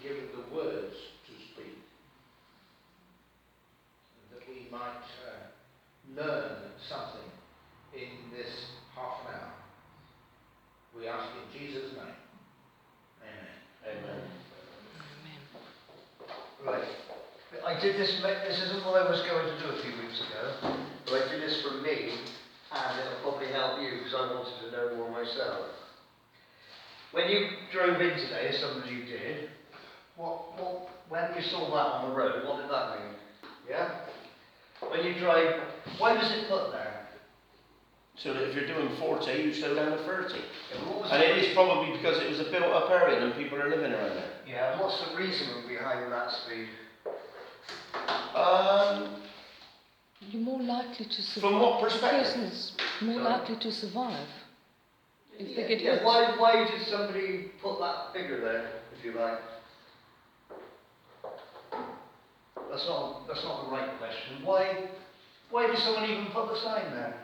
be given the words to speak, that we might learn something in this half an hour. We ask in Jesus' name. Amen. Amen. Right. I did this isn't what I was going to do a few weeks ago, but I did this for me, and it'll probably help you because I wanted to know more myself. When you drove in today, as some of you did, when you saw that on the road, what did that mean? Yeah? When you drive, why was it put there? So that if you're doing 40, you slow down to 30. Yeah, and it is probably because it was a built-up area and people are living around there. Yeah, and what's the reasoning behind that speed? You're more likely to survive. From what perspective? Person's more likely to survive if they get hit. Why did somebody put that figure there, if you like? That's not the right question. Why did someone even put the sign there?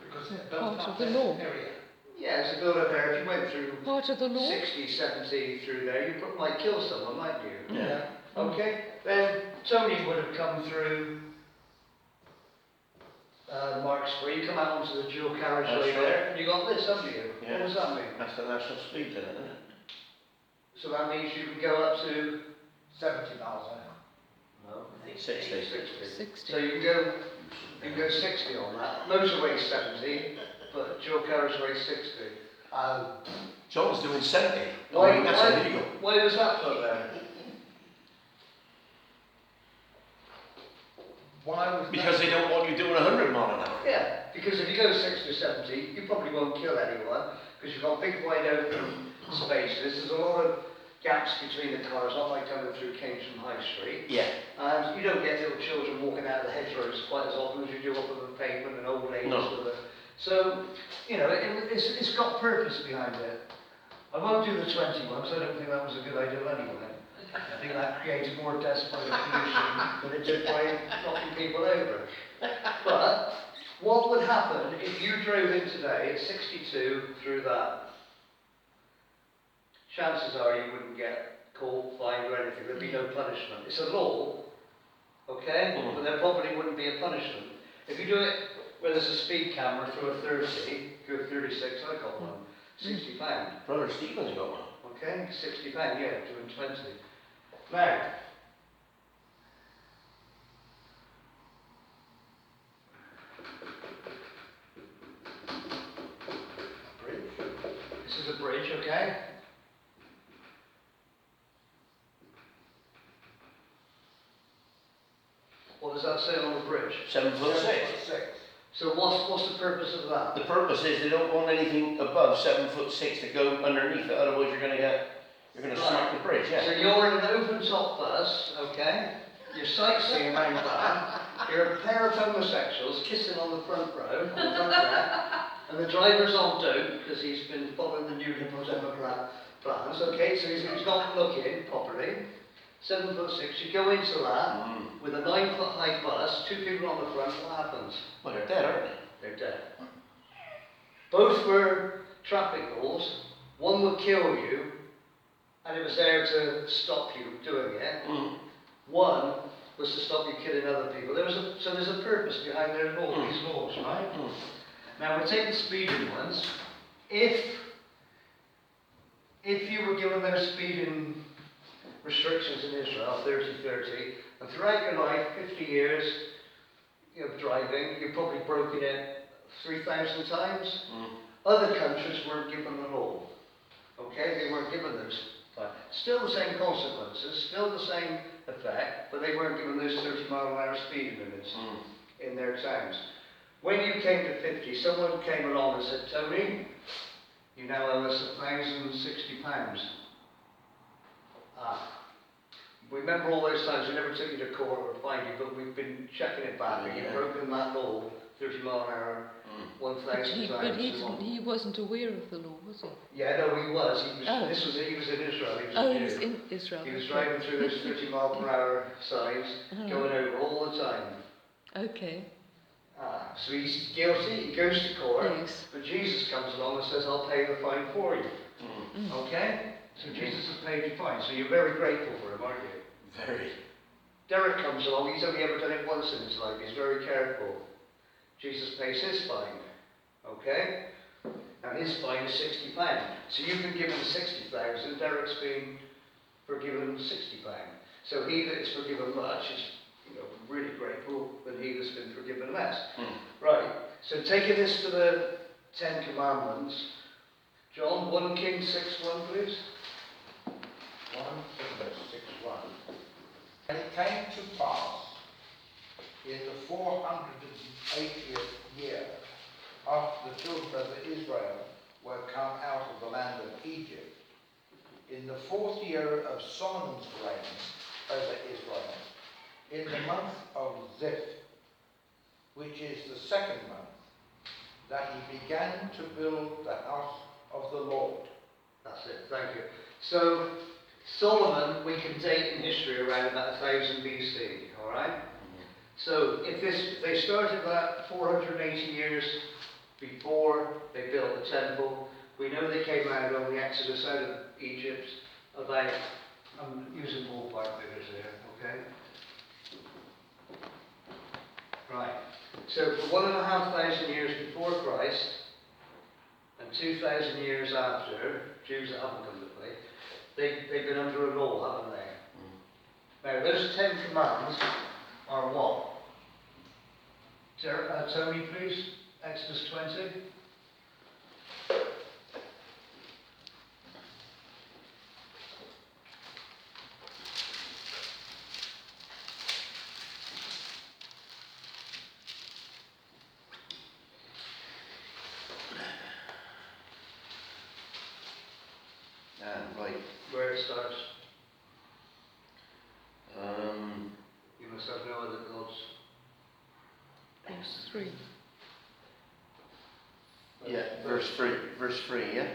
Because it's Part of the law. area. Yeah, it's a build-up area. If you went through Part of the law. 60, 70 through there, you might kill someone, mightn't you? Yeah. Okay. Then Tony would have come through Mark Street, come out onto the dual carriageway there, and you got this, haven't you? Yeah. What does that mean? That's the national speed limit, isn't it? So that means you can go up to 70 miles an hour. no, I think 60. 60. So you can go 60 on that. Motorway 70, but dual carriageway 60. John's doing 70. I mean, that's illegal. Why was that put there? Why was Because that? they don't want you doing 100 mile an hour. Yeah, because if you go 60 or 70, you probably won't kill anyone because you've got big wide open spaces. There's a lot of gaps between the cars, not like coming through Keynsham High Street. Yeah. And you don't get little children walking out of the hedgerows quite as often as you do up on the pavement and old ladies with it. So, you know, it's got purpose behind it. I won't do the 21 because I don't think that was a good idea anyway. I think that created more deaths by the pollution than it did by knocking people over. But what would happen if you drove in today at 62 through that? Chances are you wouldn't get caught, fined or anything. There'd be no punishment. It's a law, okay? But there probably wouldn't be a punishment. If you do it where there's a speed camera through a 30, go 36, I got one, £60. Brother Stephen's got one. Okay, £60, yeah, doing 20. Now, bridge. This is a bridge, okay? What does that say on the bridge? 7 foot 6. So what's the purpose of that? The purpose is they don't want anything above 7 foot 6 to go underneath it. Otherwise, you're going to smack the bridge. Yeah. So you're in an open top bus, okay? You're sightseeing around that. You're a pair of homosexuals kissing on the front row, on the front there, and the driver's on dope because he's been following the new Liberal Democrat plans. Okay, so he's not looking properly. 7 foot 6. You go into that with a 9 foot high bus, 2 people on the front. What happens? Well, they're dead, aren't they? They're dead. Both were traffic laws. One would kill you, and it was there to stop you doing it. One was to stop you killing other people. So there's a purpose behind these laws, right? Now we're taking speeding ones. If you were given those speeding restrictions in Israel, 30-30, and throughout your life, 50 years of driving, you've probably broken it 3,000 times. Other countries weren't given the law. Okay, they weren't given those. Still the same consequences, still the same effect, but they weren't given those 30-mile-an-hour speed limits in their towns. When you came to 50, someone came along and said, Tony, you now owe us £1,060. Remember all those times we never took you to court or fined you, but we've been checking it back, and you've broken that law 30 mile an hour, 1,000 times. But he wasn't aware of the law, was he? Yeah, no, he was. He was in Israel. He was in Israel. He was driving through those 30 mile per hour signs, going over all the time. Okay. So he's guilty, he goes to court, Yes. but Jesus comes along and says, I'll pay the fine for you. Okay? So Jesus has paid your fine. So you're very grateful for him, aren't you? Very. Derek comes along. He's only ever done it once in his life. He's very careful. Jesus pays his fine. Okay? And his fine is £60. So you've been given 60,000. Derek's been forgiven £60. So he that is forgiven much is, really grateful than he that's been forgiven less. Right. So taking this to the Ten Commandments, John 1 Kings 6:1, please. 1 Kings 6:1. And it came to pass in the 480th year, after the children of Israel were come out of the land of Egypt, in the 4th year of Solomon's reign over Israel, in the month of Ziph, which is the 2nd month, that he began to build the house of the Lord. That's it, thank you. So, Solomon, we can date in history around about 1000 BC, alright? So, if they started that 480 years before they built the temple, we know they came out on the Exodus out of Egypt about, I'm using ballpark figures here, okay? Right. So for 1,500 years before Christ and 2,000 years after, Jews that haven't come to faith, they've been under a law, haven't they? Now those 10 commands are what? Tony, please. Exodus 20. Right. Where it starts. You must have no other gods. Verse 3. Yeah, verse 3, yeah?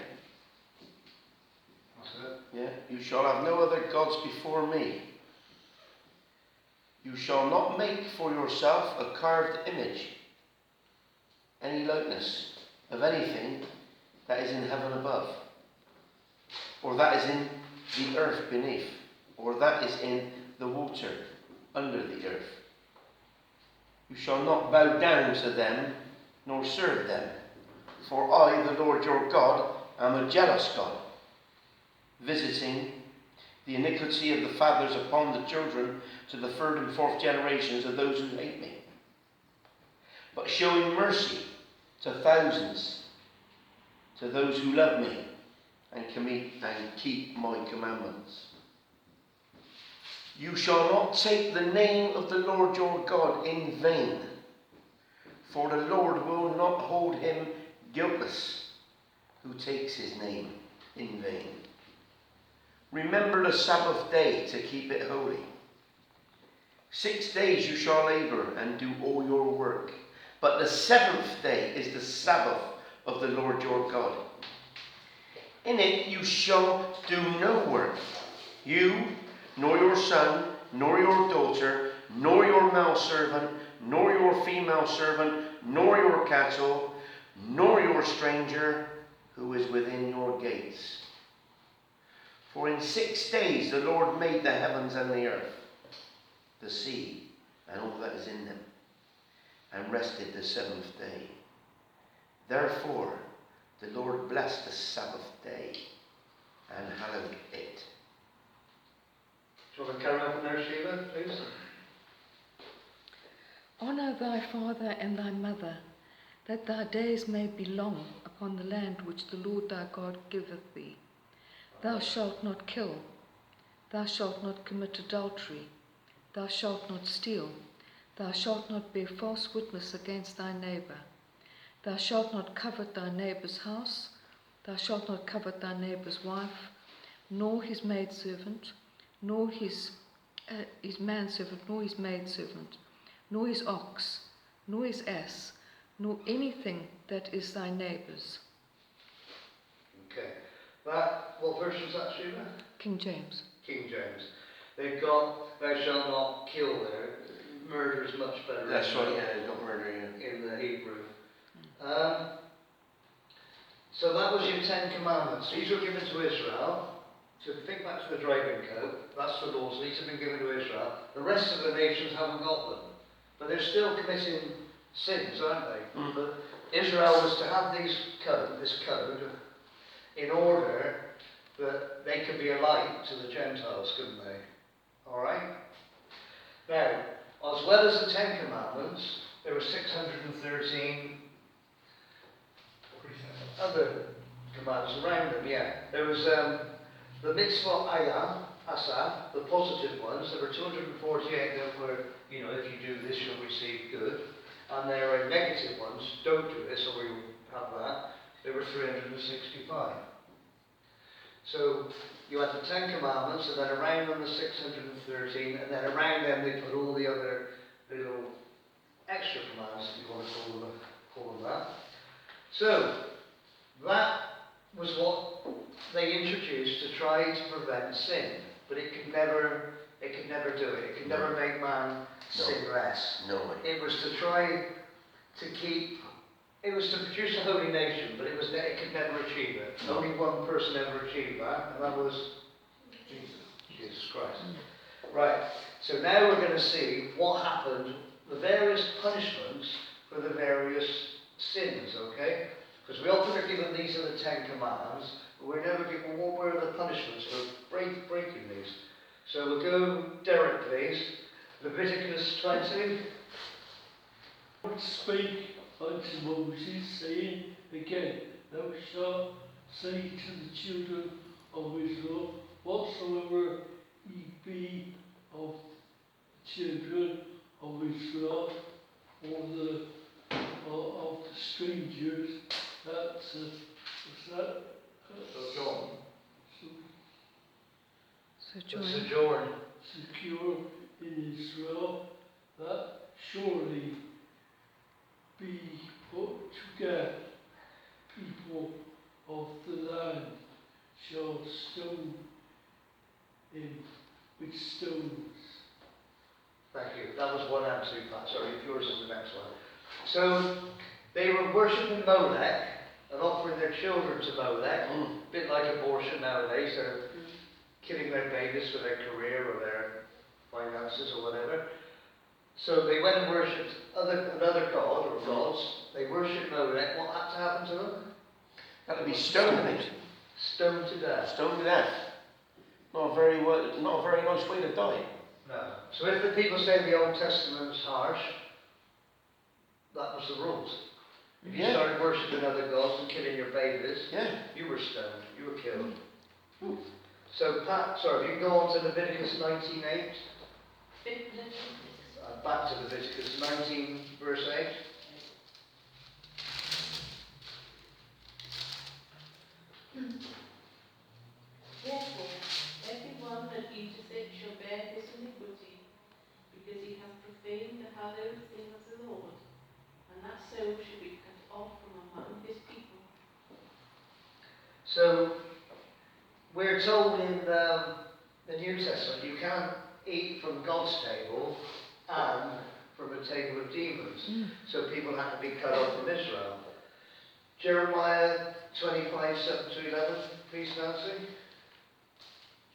That's it. Yeah. You shall have no other gods before me. You shall not make for yourself a carved image, any likeness of anything that is in heaven above, or that is in the earth beneath, or that is in the water under the earth. You shall not bow down to them, nor serve them. For I, the Lord your God, am a jealous God, visiting the iniquity of the fathers upon the children to the 3rd and 4th generations of those who hate me, but showing mercy to thousands, to those who love me and keep my commandments. You shall not take the name of the Lord your God in vain, for the Lord will not hold him guiltless who takes his name in vain. Remember the Sabbath day to keep it holy. 6 days you shall labour and do all your work, but the 7th day is the Sabbath of the Lord your God. In it you shall do no work, you, nor your son, nor your daughter, nor your male servant, nor your female servant, nor your cattle, nor your stranger who is within your gates. For in 6 days the Lord made the heavens and the earth, the sea, and all that is in them, and rested the 7th day. Therefore the Lord blessed the Sabbath day and hallowed it. Do you want to carry on from there, Sheila, please? Honour thy father and thy mother, that thy days may be long upon the land which the Lord thy God giveth thee. Thou shalt not kill. Thou shalt not commit adultery. Thou shalt not steal. Thou shalt not bear false witness against thy neighbour. Thou shalt not covet thy neighbour's house. Thou shalt not covet thy neighbour's wife, nor his maidservant, nor his manservant, nor his maidservant, nor his ox, nor his ass, nor anything that is thy neighbour's. Okay. What version is that, Sheila? King James. King James. They've got, thou shalt not kill there. Murder is much better. That's right, yeah, you've got murder, yeah. In the Hebrew. So that was your 10 commandments. These were given to Israel. So think back to the driving code, that's the laws, these have been given to Israel. The rest of the nations haven't got them. But they're still committing sins, aren't they? Mm. But Israel was to have this code, in order that they could be a light to the Gentiles, couldn't they? Alright? Now, as well as the 10 Commandments, there were 613 other commands around them, yeah. There was the mitzvah asa, the positive ones. There were 248 that were, you know, if you do this, you'll receive good. And there are negative ones, don't do this or you'll have that. There were 365. So you had the 10 Commandments, and then around them the 613, and then around them they put all the other little extra commands, if you want to call them that. So that was what they introduced to try to prevent sin, but it could never do it. It could never make man sin less. No way. It was to try to keep. It was to produce a holy nation, but it could never achieve it. No. Only one person ever achieved that, and that was Jesus Christ. Right. So now we're going to see what happened, the various punishments for the various sins. Okay. Because we often are given these are the 10 Commandments, but we're never given what were the punishments for breaking these. So we'll go, Derek, please. Leviticus 20. Speak unto Moses, saying again, thou shalt say to the children of Israel, whatsoever ye be of the children of Israel, or of the strangers that John. Sojourn. secure in Israel, that surely be put together. People of the land shall stone him with stones. Thank you. That was one and two, Pat. Sorry, yours is the next one. So they were worshipping Molech and offering their children to Molech. A bit like abortion nowadays. They're killing their babies for their career or their finances or whatever. So they went and worshipped another god or gods. They worshipped Molech. What had to happen to them? That would be stoned. Stoned to death. Stoned to death. Not a very nice way to die. No. So if the people say the Old Testament's harsh, that was the rules. If you started worshipping other gods and killing your babies, you were stoned. You were killed. So Pat, sorry, if you can go on to Leviticus 19:8. Back to Leviticus 19, verse 8. Therefore, every one that eateth it shall bear his iniquity, because he hath profaned the hallowed thing of the Lord, and that soul shall be cut off from among his people. So, we're told in the New Testament you can't eat from God's table and from a table of demons. So people had to be cut off from Israel. Jeremiah 25:7-11, please, Nancy.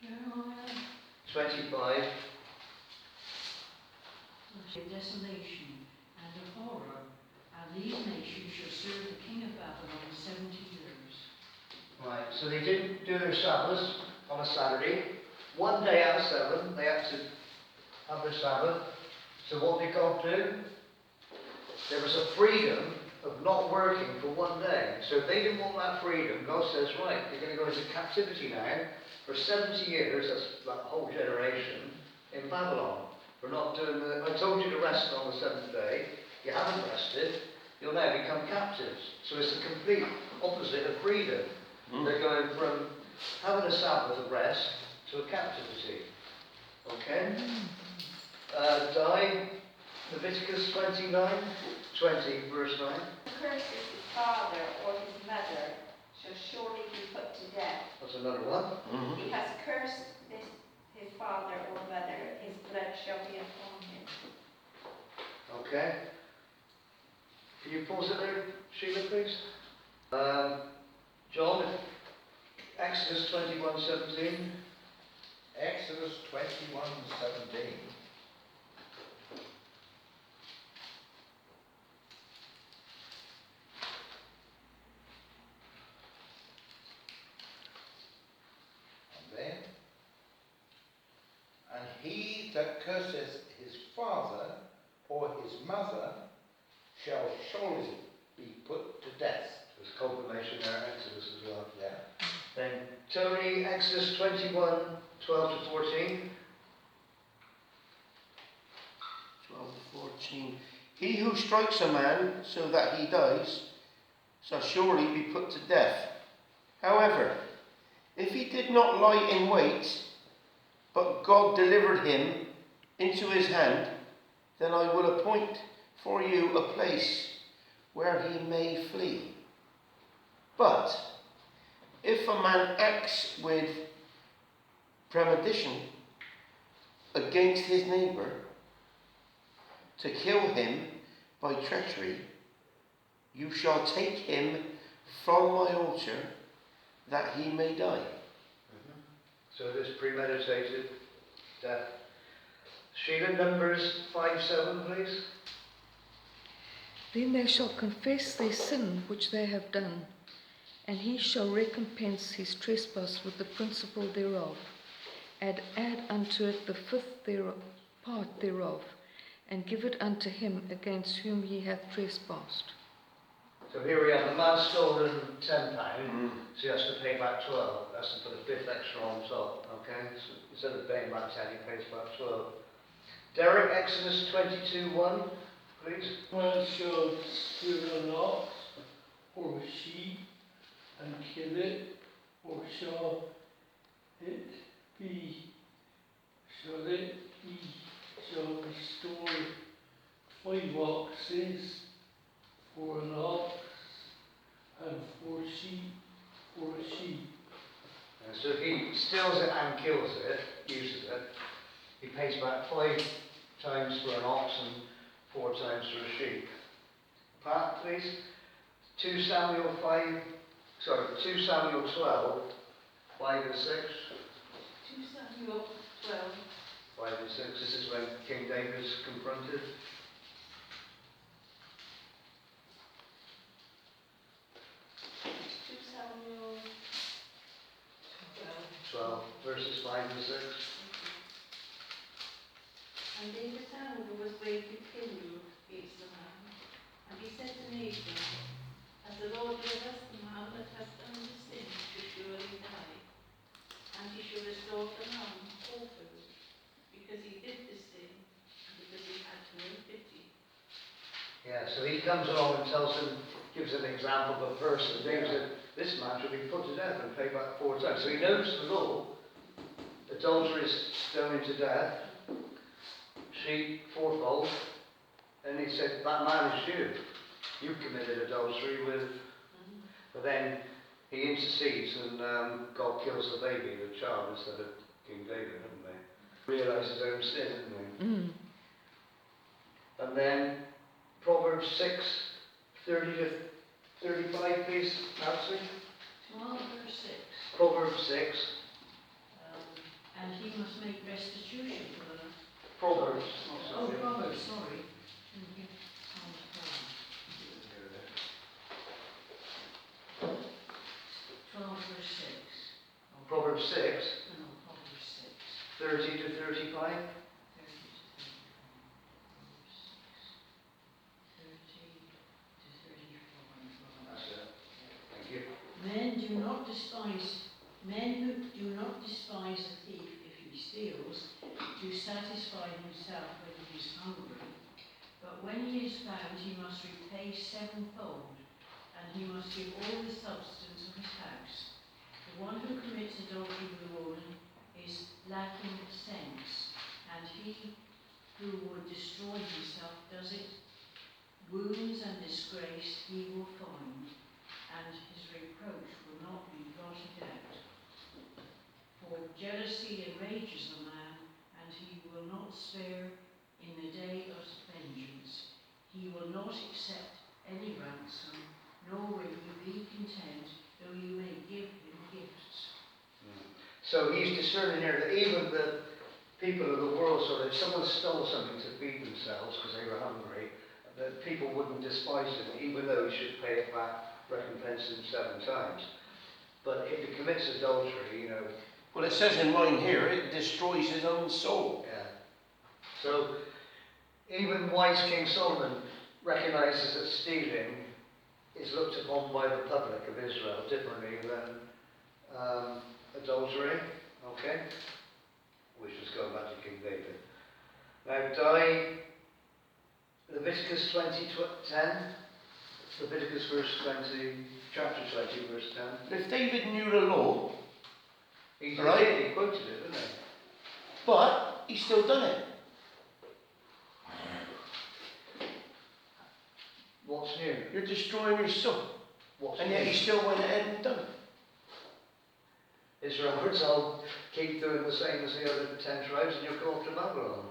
Jeremiah 25. a desolation and a horror, and these nations shall serve the king of Babylon 70 years. Right, so they didn't do their Sabbath on a Saturday. One day out of 7, they had to have their Sabbath. So what did God do? There was a freedom of not working for one day. So if they didn't want that freedom, God says, right, you're going to go into captivity now for 70 years, that's that whole generation, in Babylon. For not doing I told you to rest on the 7th day. You haven't rested. You'll now become captives. So it's the complete opposite of freedom. They're going from having a Sabbath of rest to a captivity. Okay? Leviticus 29:20, verse 9. Who curses his father or his mother shall surely be put to death. That's another one. He has cursed his father or mother, his blood shall be upon him. Okay. Can you pause it there, Sheila, please? John, Exodus 21:17. Exodus 21:17. And then, and he that curseth his father or his mother shall surely be put to death. There's confirmation there in Exodus as well. Yeah. Then Tony, Exodus 21:12-14. 12 to 14. He who strikes a man so that he dies shall surely be put to death. However, if he did not lie in wait, but God delivered him into his hand, then I will appoint for you a place where he may flee. But if a man acts with premeditation against his neighbour to kill him by treachery, you shall take him from my altar that he may die. So this premeditated death. Sheila, Numbers 5:7, please. Then they shall confess their sin which they have done, and he shall recompense his trespass with the principal thereof, and add unto it the fifth part thereof, and give it unto him against whom he hath trespassed. So here we have the man stolen £10, so he has to pay back 12. That's to put a fifth extra on top, okay? So instead of paying back 10, he pays back 12. Derek, Exodus 22:1, please. Man shall steal an ox or a sheep and kill it, or shall it be restore 5 oxes for an ox, and 4 sheep for a sheep. And so if he steals it and kills it, uses it, he pays back 5 times for an ox and 4 times for a sheep. Pat, please. 2 Samuel 12, 5 and 6. 2 Samuel 12. 5 and 6. This is when King David's confronted. 2 Samuel 12, verses 5 and 6. And David's anger was great to kill you against the man. And he said to Nathan, as the Lord liveth, the man that hath done this thing shall surely die. And he shall restore the man fourfold, because he did this thing, and because he had no pity. Yeah, so he comes along and tells him, gives an example of a person. David said, this man should be put to death and pay back 4 times. So he knows the law. Adultery is stoned to death. Sheep, fourfold. And he said, that man is you. You committed adultery with... But then he intercedes and God kills the baby, the child, instead of King David, haven't they? Realise his own sin, haven't they? And then Proverbs 6, 30 to 35, please, Nancy. 12 verse 6. Proverbs 6. And he must make restitution for the... Proverbs. Oh, Proverbs, sorry. Shouldn't get on 12 verse 6. Oh, Proverbs 6, no, Proverbs 6. 30 to 35. 30 to 35. Proverbs 6. 30 to 35. That's it. Thank you. Men who do not despise a thief if he steals, to satisfy himself when he is hungry. But when he is found, he must repay 7-fold, and he must give all the substance of his house. The one who commits adultery with a woman is lacking sense, and he who would destroy himself does it. Wounds and disgrace he will find, and his reproach will not be blotted out. For jealousy enrages a man, and he will not spare in the day of vengeance. He will not accept any ransom, nor will he be content, though you may give him gifts. So he's discerning here that even the people of the world, so that if someone stole something to feed themselves because they were hungry, that people wouldn't despise him, even though he should pay it back, recompense him 7 times. But if he commits adultery, you know... Well, it says in mine here, it destroys his own soul. Yeah. So, even wise King Solomon recognises that stealing is looked upon by the public of Israel differently than adultery, okay? Which was going back to King David. Now, Leviticus 20:10, Leviticus chapter 20, verse 10. But if David knew the law, He right? He quoted it, didn't he? But he's still done it. What's new? You're destroying your soul. What's And new? yet he still went ahead and done it. Israel were told, keep doing the same as the other 10 tribes and you'll go off to Babylon.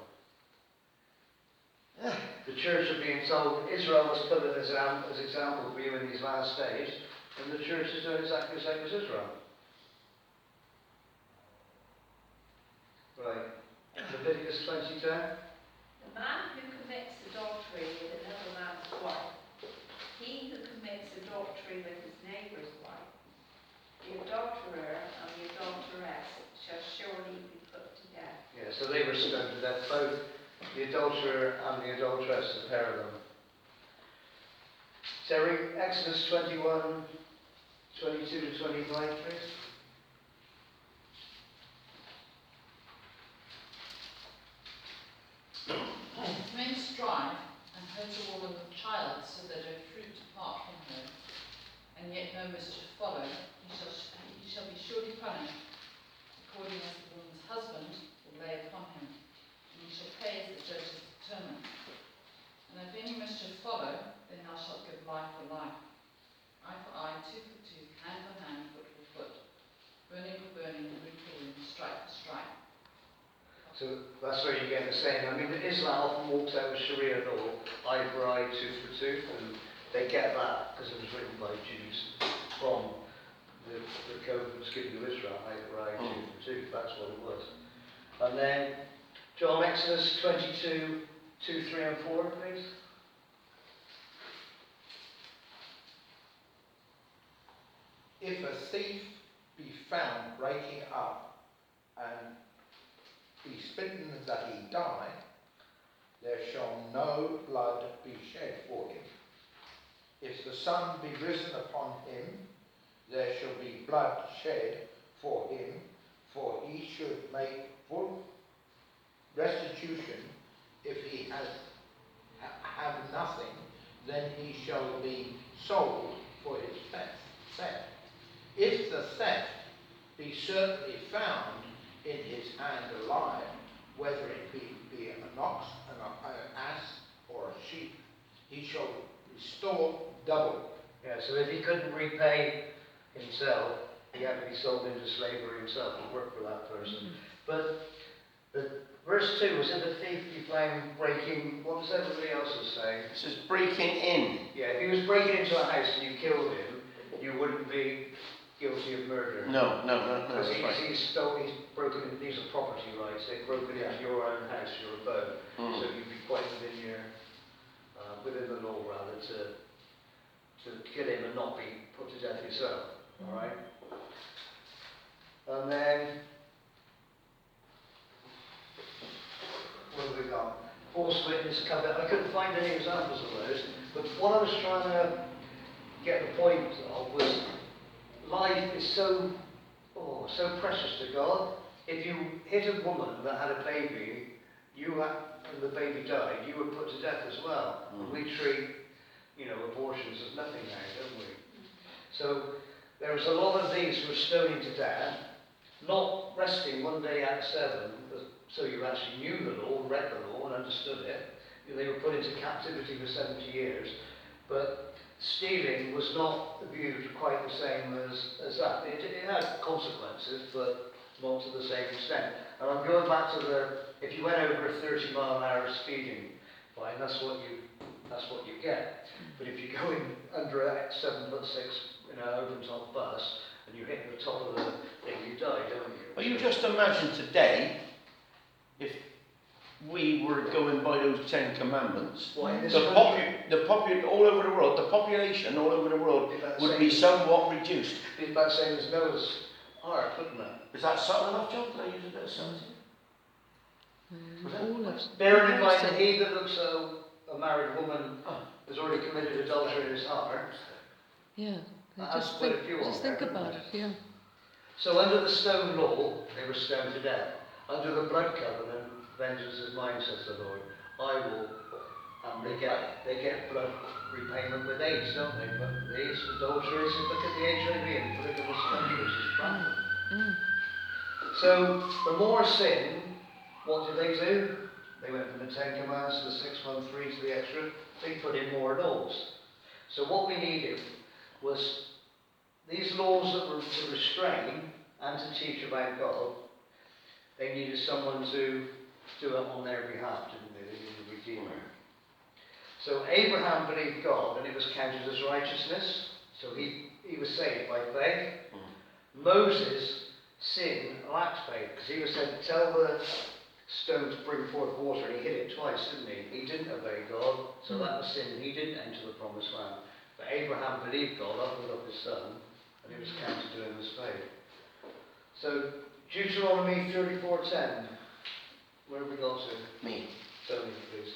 The church are being told, Israel was put as example for you in these last days, and the church is doing exactly the same as Israel. Right. Leviticus 20:10. The man who commits adultery with another man's wife, he who commits adultery with his neighbour's wife, the adulterer and the adulteress shall surely be put to death. Yeah, so they were stoned to death, both the adulterer and the adulteress, the pair of them. Terry, Exodus 21:22 to 25, please. If men strive and hurt a woman with child so that her fruit depart from her, and yet no mischief follow, he shall be surely punished, according as the woman's husband will lay upon him, and he shall pay as the judge has determined. And if any mischief follow, then thou shalt give life for life, eye for eye, tooth for tooth, hand for hand, foot for foot, burning for burning, wound for wound, strike for strike. So that's where you get the saying. I mean, Islam often walks out with Sharia law, eye for eye, tooth for tooth, and they get that because it was written by Jews from the code that was given to Israel, eye for eye, tooth for tooth. That's what it was. And then, John, Exodus 22:2, 3 and 4, please. If a thief be found breaking up and be smitten that he die, there shall no blood be shed for him. If the sun be risen upon him, there shall be blood shed for him, for he should make full restitution. If he have nothing, then he shall be sold for his theft. If the theft be certainly found in his hand alive, whether it be an ox, an ass, or a sheep, he shall restore double. Yeah, so if he couldn't repay himself, he had to be sold into slavery himself and work for that person. But the verse 2 was, if a thief be found breaking, what was everybody else was saying? It says breaking in. Yeah, if he was breaking into a house and you killed him, you wouldn't be guilty of murder. No, Because that's right. he's broken in, these are property rights, they've broken into your own house, your abode. So you'd be quite within the law rather, to kill him and not be put to death yourself. Alright? And then, what have we got? False witness, covet. I couldn't find any examples of those, but what I was trying to get the point of was life is so precious to God. If you hit a woman that had a baby, and the baby died, you were put to death as well. And we treat, abortions as nothing now, don't we? So there was a lot of these who were stoning to death, not resting one day out of 7, so you actually knew the law, read the law, and understood it. They were put into captivity for 70 years, but stealing was not viewed quite the same as that. It had consequences, but not to the same extent. And I'm going back to if you went over a 30-mile-an-hour speeding fine, that's what you get. But if you go in under a 7'6" open top bus and you hit the top of the thing, you die, don't you? Well, you just imagine today, if we were going by those 10 commandments, What, in this the country? all over the world, the population all over the world would be somewhat reduced. It'd be about the same as Noah's Ark, wouldn't it? Is that subtle enough, John? Can I use a bit of subtlety? All of Bearing in mind that he that looks at a married woman has already committed adultery in his heart. Yeah, That's just quite think, a few on just there, think isn't about there? it, yeah. So under the stone law, they were stoned to death. Under the blood covenant, vengeance is mine, says the Lord. I will, they get blood repayment with AIDS, don't they? But the AIDS, adulteries, look at the HIV in polygamous countries, it's rampant. So the more sin, what did they do? They went from the 10 commands to the 6-month free to the extra. They put in more laws. So what we needed was these laws that were to restrain and to teach about God. They needed someone to do it on their behalf, didn't they? They needed a redeemer. So Abraham believed God and it was counted as righteousness. So he was saved by faith. Moses sinned, lacked faith, because he was said, tell the stone to bring forth water, and he hit it twice, didn't he? He didn't obey God, so that was sin, and he didn't enter the promised land. But Abraham believed God, offered up his son, and it was counted to him as faith. So, Deuteronomy 34:10, where have we got to? Me. Tell me, please.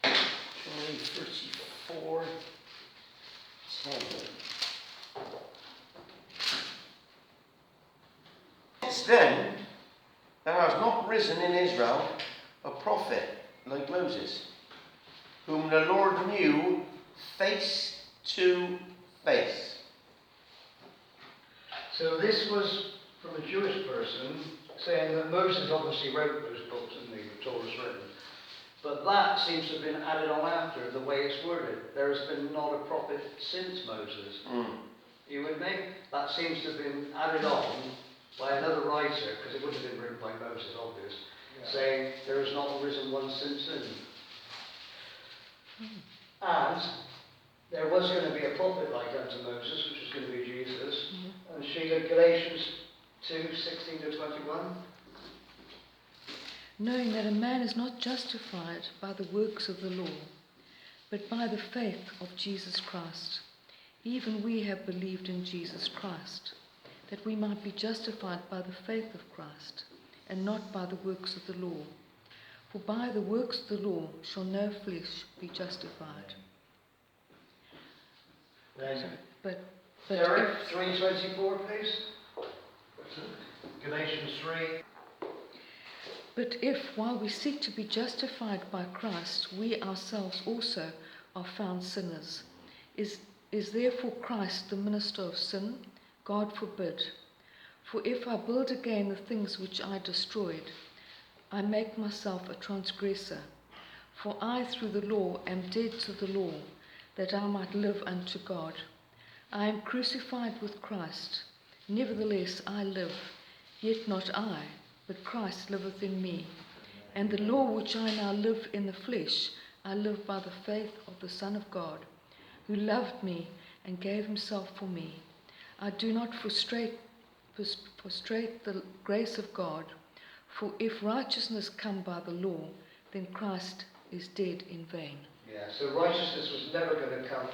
Deuteronomy 34:10. Since then, there has not risen in Israel a prophet like Moses, whom the Lord knew face to face. So this was from a Jewish person saying that Moses obviously wrote those books, didn't he? The Torah's written. But that seems to have been added on after the way it's worded. There has been not a prophet since Moses. You with me? That seems to have been added on by another writer, because it wouldn't have been written by Moses, obvious, saying there has not arisen one since him. And there was going to be a prophet like unto Moses, which was going to be Jesus. And Sheila, Galatians 2:16-21. Knowing that a man is not justified by the works of the law, but by the faith of Jesus Christ. Even we have believed in Jesus Christ, that we might be justified by the faith of Christ, and not by the works of the law. For by the works of the law shall no flesh be justified. Then, But Derek, 3:24, please. Galatians 3. But if, while we seek to be justified by Christ, we ourselves also are found sinners, is therefore Christ the minister of sin? God forbid. For if I build again the things which I destroyed, I make myself a transgressor. For I through the law am dead to the law, that I might live unto God. I am crucified with Christ. Nevertheless I live, yet not I, but Christ liveth in me. And the law which I now live in the flesh, I live by the faith of the Son of God, who loved me and gave himself for me. I do not frustrate the grace of God, for if righteousness come by the law, then Christ is dead in vain. Yeah, so righteousness was never going to come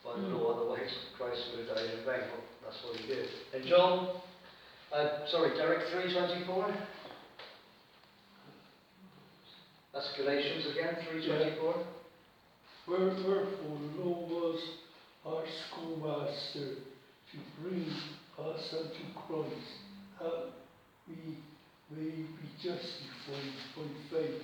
by the law, otherwise Christ would have died in vain. Well, that's what he did. And John, Derek, 3:24. That's Galatians again, 3:24. Wherefore the law was our schoolmaster to bring us unto Christ, that we may be justified by faith.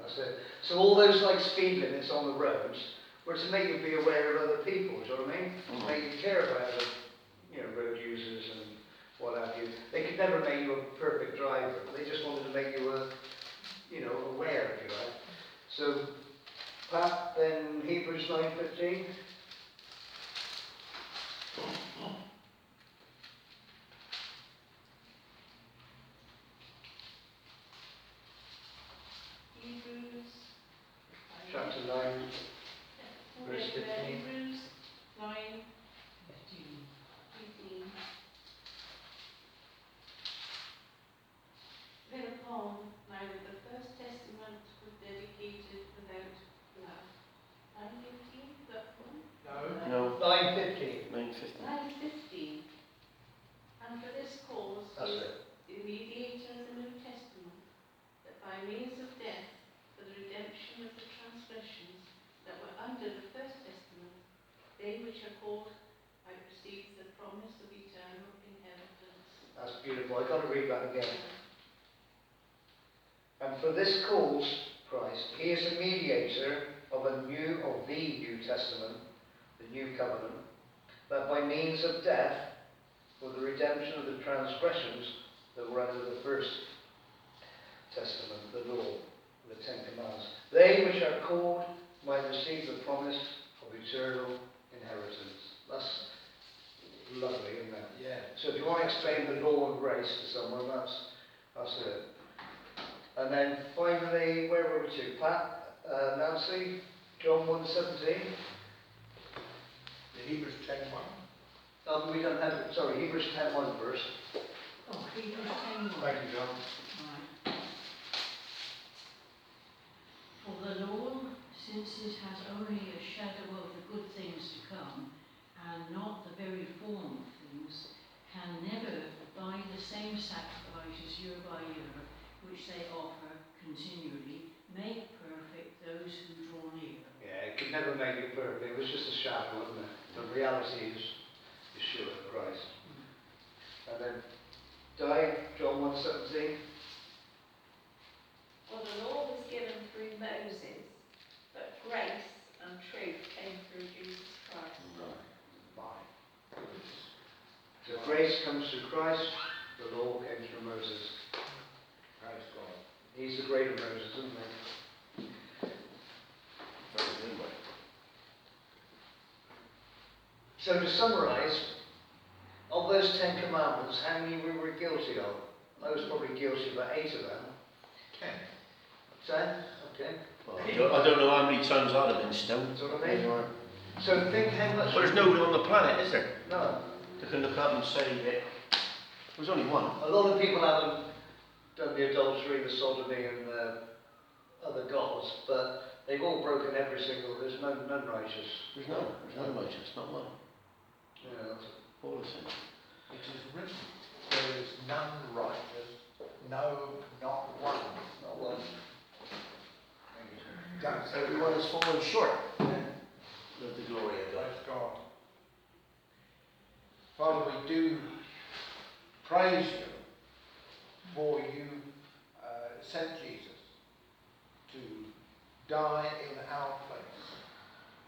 That's it. So all those like speed limits on the roads were to make you be aware of other people, do you know what I mean? To make you care about the road users and what have you. They could never make you a perfect driver. They just wanted to make you aware, if you like. So Pat, then Hebrews 9:15. 9, verse Okay, 15. Hebrews 9, 15. 15. Thereupon, neither the first testament was dedicated without blood. 9:15, that one? No. No. 9:15. 9:50. 9:15. And for this cause That's is it. the mediator of the New Testament, that by means of death, for the redemption of the transgressions that were under the first testament, they which are called might receive the promise of eternal inheritance. That's beautiful. I've got to read that again. And for this cause, Christ, he is the mediator of the New Testament, the New Covenant, that by means of death, for the redemption of the transgressions that were under the first Testament, the law, the Ten Commandments, they which are called might receive the promise of eternal inheritance. That's lovely, isn't it? Yeah. So if you want to explain the law of grace to someone, that's it. And then finally, where were we to? Pat, Nancy, John 1:17. The Hebrews 10:1. We don't have, sorry, Hebrews 10:1 verse. Oh, Hebrews 10:1. Thank you, John. Right. For the law, since it has only a shadow of the good things to come, and not the very form of things, can never, by the same sacrifices year by year, which they offer continually, make perfect those who draw near. Yeah, it could never make it perfect. It was just a shadow, wasn't it? The reality is Yeshua, Christ. And then John 1:17. For the law was given through Moses, but grace and truth came through Jesus Christ. Fine. So grace comes through Christ, the law came through Moses. Praise God. He's the greater Moses, isn't he? Very good, mate. So to summarise, of those 10 commandments, how many we were guilty of? I was probably guilty of about 8 of them. 10. 10? Okay. Well, I don't know how many times I'd have been stoned. That's what I mean. So think how much... Well, there's nobody on the planet, is there? No. That can look up and say that there's only one. A lot of people haven't done the adultery, the sodomy and other gods, but they've all broken every single... There's none righteous. There's none righteous, not one. Yeah, that's it. All the same. It is written, there is none righteous, no, not one. Not one. That's Everyone has fallen short of the glory of God. Praise God. Father, we do praise you for you sent Jesus to die in our place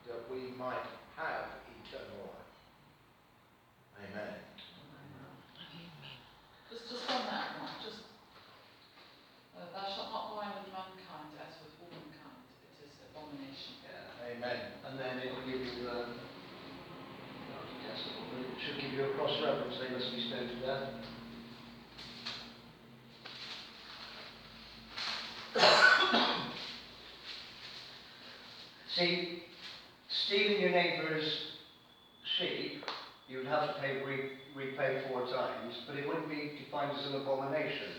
that we might have eternal life. Amen. Just on that one, thou shalt not lie with mankind as with womankind. It is abomination. Yeah. Amen. And then it will give you... it should give you a cross-reference. They must be stoned to death. See, stealing your neighbour's sheep, you would have to repay 4 times, but it wouldn't be defined as an abomination.